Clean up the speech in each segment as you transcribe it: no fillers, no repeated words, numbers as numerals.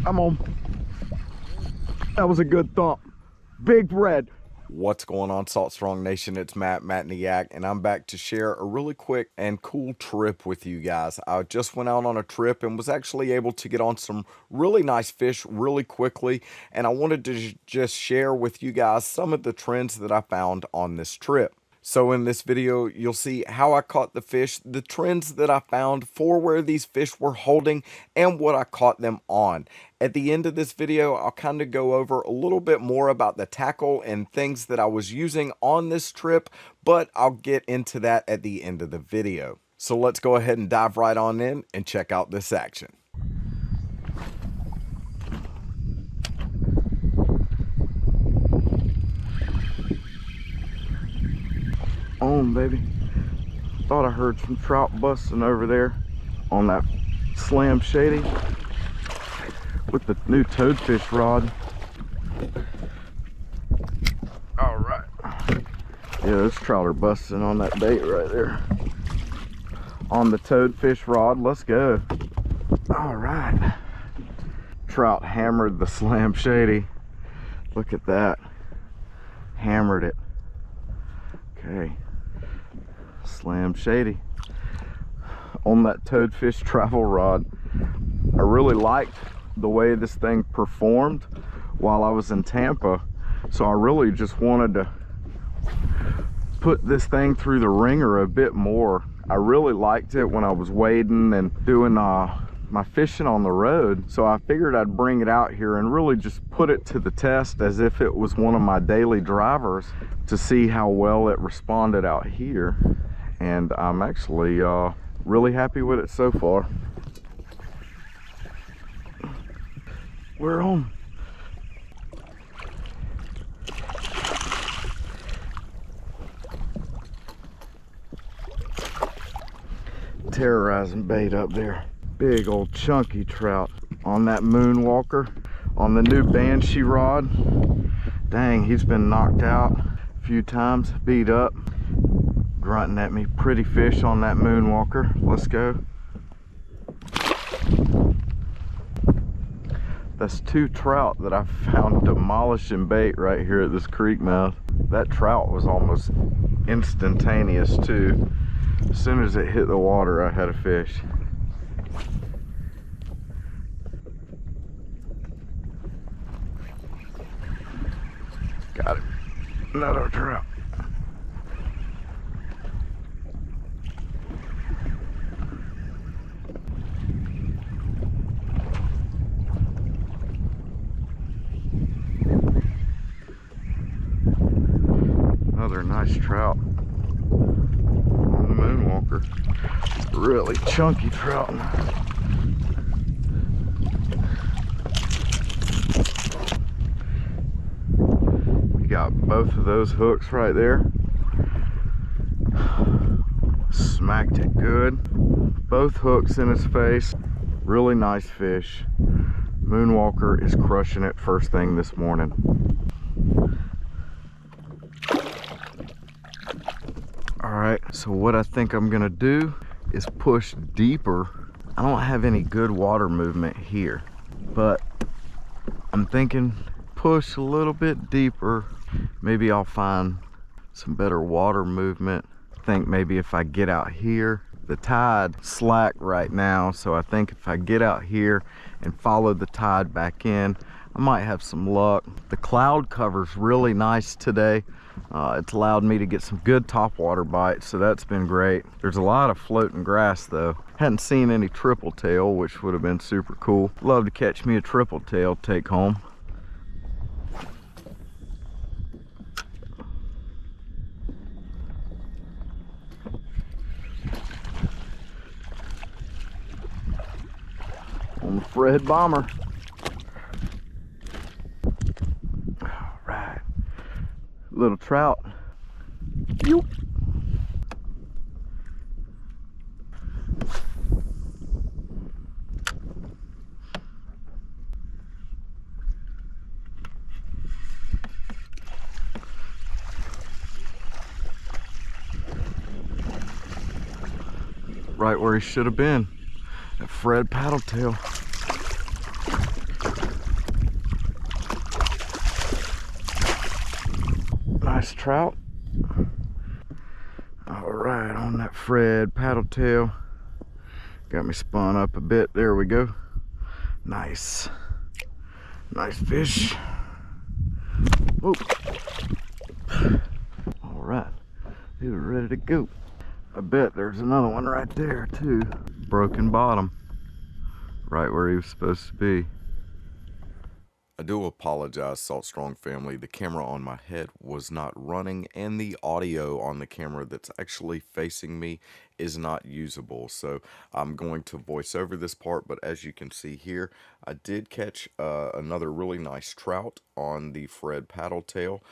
I'm on. That was a good thump. Big red. What's going on, Salt Strong Nation? It's Matt in the Yak, and I'm back to share a really quick and cool trip with you guys. I just went out on a trip and was actually able to get on some really nice fish really quickly, and I wanted to just share with you guys some of the trends that I found on this trip. So in this video, you'll see how I caught the fish, the trends that I found for where these fish were holding, and what I caught them on. At the end of this video, I'll kind of go over a little bit more about the tackle and things that I was using on this trip, but I'll get into that at the end of the video. So let's go ahead and dive right on in and check out this action. On, baby. Thought I heard some trout busting over there on that Slam Shady with the new toadfish rod. All right. Yeah, those trout are busting on that bait right there. On the toadfish rod, let's go. All right. Trout hammered the Slam Shady. Look at that. Hammered it. Okay. Slam Shady on that toadfish travel rod. I really liked the way this thing performed while I was in Tampa, so I really just wanted to put this thing through the ringer a bit more. I really liked it when I was wading and doing my fishing on the road, so I figured I'd bring it out here and really just put it to the test as if it was one of my daily drivers to see how well it responded out here. And I'm actually really happy with it so far. We're on. Terrorizing bait up there. Big old chunky trout on that Moonwalker on the new Banshee rod. Dang, he's been knocked out a few times, beat up. Grunting at me. Pretty fish on that Moonwalker. Let's go. That's two trout that I found demolishing bait right here at this creek mouth. That trout was almost instantaneous too. As soon as it hit the water, I had a fish. Got it. Another trout. Another nice trout on the Moonwalker. Really chunky trout. You got both of those hooks right there. Smacked it good. Both hooks in his face. Really nice fish. Moonwalker is crushing it first thing this morning. Alright, so what I think I'm gonna do is push deeper. I don't have any good water movement here, but I'm thinking push a little bit deeper. Maybe I'll find some better water movement. I think maybe if I get out here, the tide slack right now, so I think if I get out here and follow the tide back in, I might have some luck. The cloud cover's really nice today. It's allowed me to get some good topwater bites, so that's been great. There's a lot of floating grass though. Hadn't seen any triple tail, which would have been super cool. Love to catch me a triple tail, take home. On the Fred Bomber. All right, little trout. Yoop. Right where he should have been. That Fred paddle tail. trout. All right, on that Fred paddle tail. Got me spun up a bit. There we go. Nice. Nice fish. Whoa. All right, he was ready to go. I bet there's another one right there too. Broken bottom, right where he was supposed to be. I do apologize, Salt Strong family. The camera on my head was not running, and the audio on the camera that's actually facing me is not usable. So I'm going to voice over this part, but as you can see here, I did catch another really nice trout on the Fred paddle tail,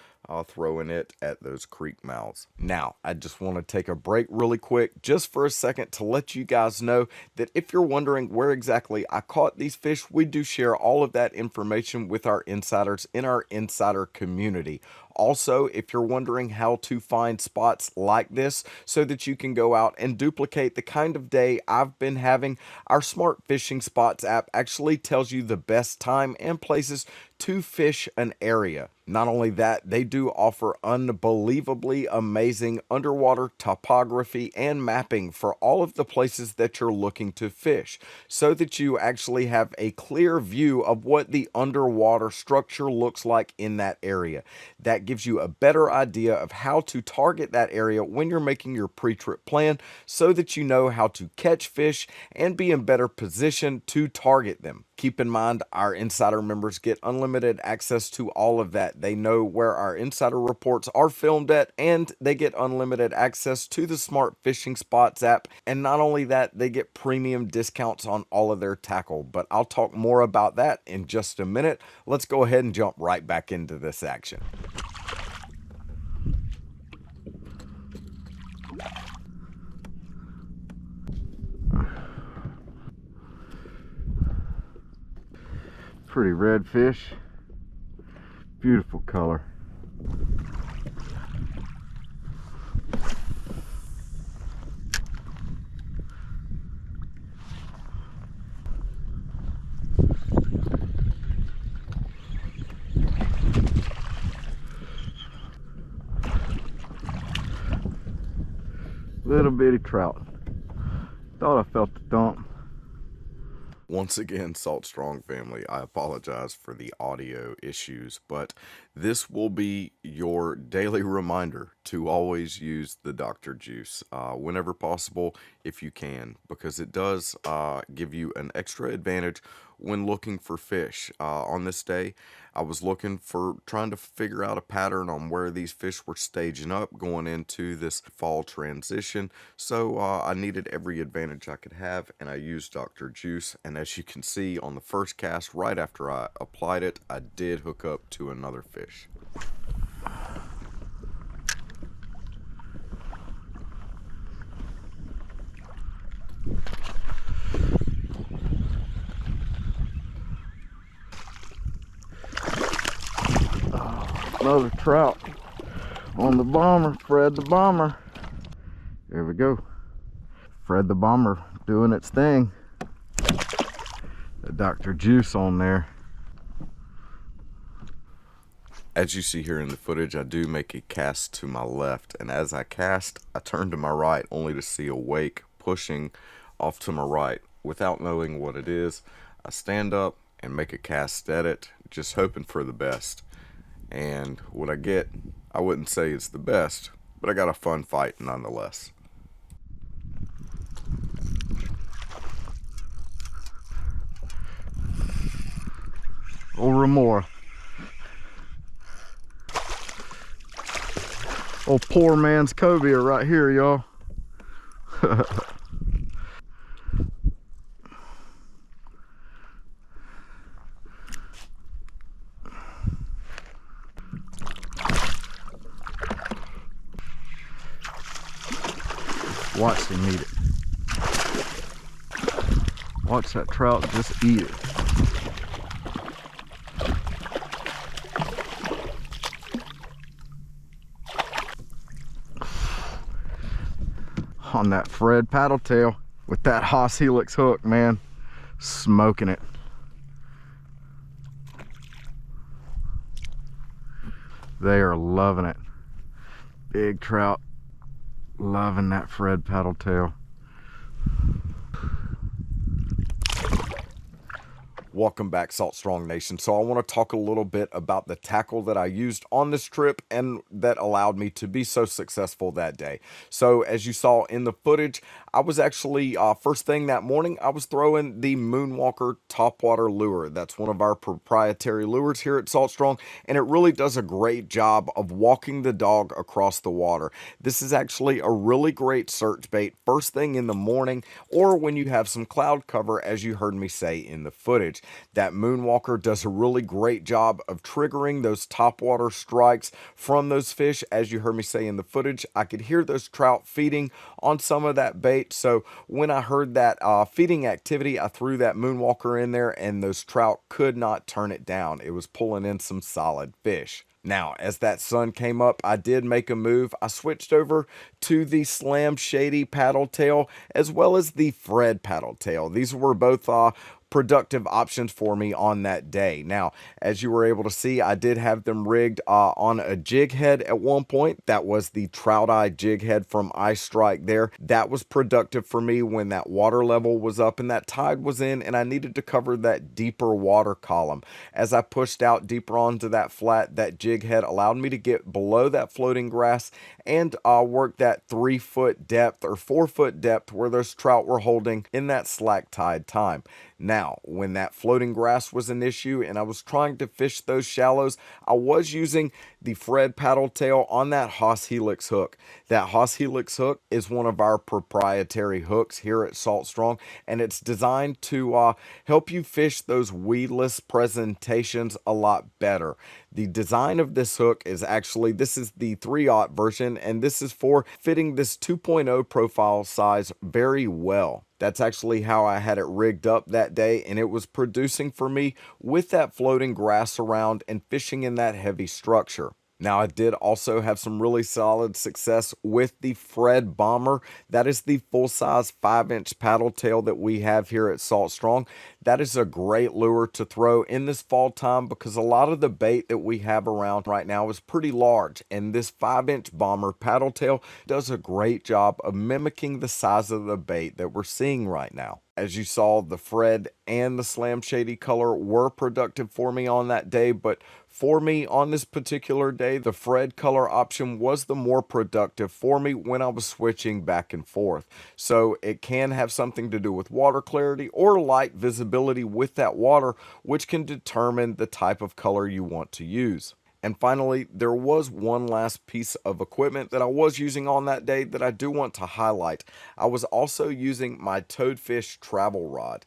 throwing it at those creek mouths. Now, I just want to take a break really quick, just for a second, to let you guys know that if you're wondering where exactly I caught these fish, we do share all of that information with our insiders in our insider community. Also, if you're wondering how to find spots like this so that you can go out and duplicate the kind of day I've been having, our Smart Fishing Spots app actually tells you the best time and places to fish an area. Not only that, they do offer unbelievably amazing underwater topography and mapping for all of the places that you're looking to fish, so that you actually have a clear view of what the underwater structure looks like in that area. That gives you a better idea of how to target that area when you're making your pre-trip plan, so that you know how to catch fish and be in better position to target them. Keep in mind, our insider members get unlimited access to all of that. They know where our insider reports are filmed at, and they get unlimited access to the Smart Fishing Spots app. And not only that, they get premium discounts on all of their tackle. But I'll talk more about that in just a minute. Let's go ahead and jump right back into this action. Pretty red fish, beautiful color. Little bitty trout. Thought I felt the thump. Once again, Salt Strong family, I apologize for the audio issues, but this will be your daily reminder to always use the Dr. Juice whenever possible, if you can, because it does give you an extra advantage when looking for fish. On this day, I was trying to figure out a pattern on where these fish were staging up going into this fall transition. So I needed every advantage I could have, and I used Dr. Juice. And as you can see on the first cast, right after I applied it, I did hook up to another fish. Another trout on the bomber, Fred the bomber. There we go. Fred the bomber doing its thing. The Dr. Juice on there. As you see here in the footage, I do make a cast to my left, and as I cast, I turn to my right only to see a wake pushing off to my right. Without knowing what it is, I stand up and make a cast at it, just hoping for the best. And what I get, I wouldn't say it's the best, but I got a fun fight nonetheless. Old remora. Old poor man's cobia right here, y'all. Watch him eat it. Watch that trout just eat it. On that Fred paddle tail with that Haas Helix hook, man. Smoking it. They are loving it. Big trout. Loving that Fred paddle tail. Welcome back, Salt Strong Nation. So I want to talk a little bit about the tackle that I used on this trip and that allowed me to be so successful that day. So as you saw in the footage, I was actually, first thing that morning, I was throwing the Moonwalker topwater lure. That's one of our proprietary lures here at Salt Strong, and it really does a great job of walking the dog across the water. This is actually a really great search bait first thing in the morning, or when you have some cloud cover, as you heard me say in the footage. That Moonwalker does a really great job of triggering those topwater strikes from those fish. As you heard me say in the footage, I could hear those trout feeding on some of that bait. So when I heard that feeding activity, I threw that Moonwalker in there and those trout could not turn it down. It was pulling in some solid fish. Now, as that sun came up, I did make a move. I switched over to the Slam Shady paddle tail as well as the Fred paddle tail. These were both productive options for me on that day. Now, as you were able to see, I did have them rigged on a jig head at one point. That was the Trout Eye jig head from Ice Strike there. That was productive for me when that water level was up and that tide was in and I needed to cover that deeper water column. As I pushed out deeper onto that flat, that jig head allowed me to get below that floating grass and work that 3-foot depth or 4-foot depth where those trout were holding in that slack tide time. Now, when that floating grass was an issue and I was trying to fish those shallows, I was using the Fred paddle tail on that Haas Helix hook. That Haas Helix hook is one of our proprietary hooks here at Salt Strong, and it's designed to help you fish those weedless presentations a lot better. The design of this hook is actually, this is the 3/0 version, and this is for fitting this 2.0 profile size very well. That's actually how I had it rigged up that day, and it was producing for me with that floating grass around and fishing in that heavy structure. Now, I did also have some really solid success with the Fred Bomber. That is the full-size 5-inch paddle tail that we have here at Salt Strong. That is a great lure to throw in this fall time because a lot of the bait that we have around right now is pretty large, and this 5-inch Bomber paddle tail does a great job of mimicking the size of the bait that we're seeing right now. As you saw, the Fred and the Slam Shady color were productive for me on that day, but for me on this particular day, the Fred color option was the more productive for me when I was switching back and forth. So it can have something to do with water clarity or light visibility with that water, which can determine the type of color you want to use. And finally, there was one last piece of equipment that I was using on that day that I do want to highlight. I was also using my Toadfish travel rod.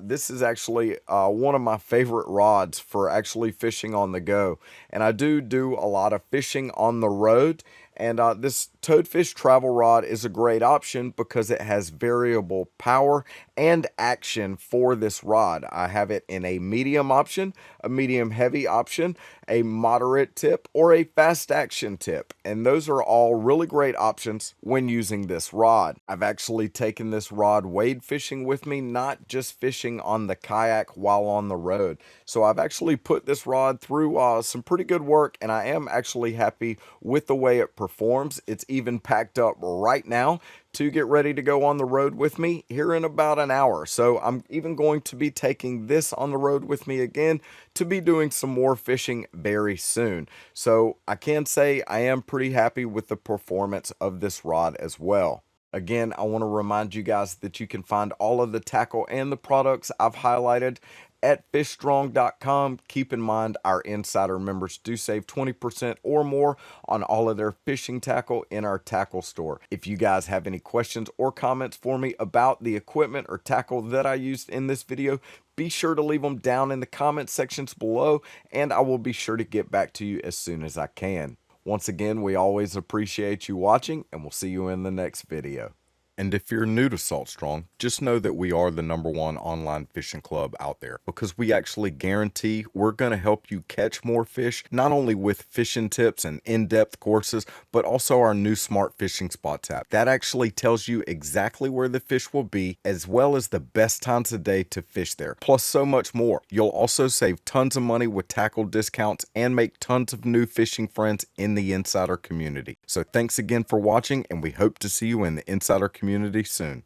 This is actually one of my favorite rods for actually fishing on the go. And I do a lot of fishing on the road. And this Toadfish travel rod is a great option because it has variable power and action for this rod. I have it in a medium option, a medium heavy option, a moderate tip, or a fast action tip. And those are all really great options when using this rod. I've actually taken this rod wade fishing with me, not just fishing on the kayak while on the road. So I've actually put this rod through some pretty good work, and I am actually happy with the way it performs. It's even packed up right now to get ready to go on the road with me here in about an hour. So I'm even going to be taking this on the road with me again to be doing some more fishing very soon. So I can say I am pretty happy with the performance of this rod as well. Again, I want to remind you guys that you can find all of the tackle and the products I've highlighted at fishstrong.com. Keep in mind our insider members do save 20% or more on all of their fishing tackle in our tackle store. If you guys have any questions or comments for me about the equipment or tackle that I used in this video, be sure to leave them down in the comment sections below, and I will be sure to get back to you as soon as I can. Once again, we always appreciate you watching, and we'll see you in the next video. And if you're new to Salt Strong, just know that we are the #1 online fishing club out there, because we actually guarantee we're going to help you catch more fish, not only with fishing tips and in-depth courses, but also our new Smart Fishing Spots app. That actually tells you exactly where the fish will be, as well as the best times of day to fish there, plus so much more. You'll also save tons of money with tackle discounts and make tons of new fishing friends in the Insider community. So thanks again for watching, and we hope to see you in the Insider community soon.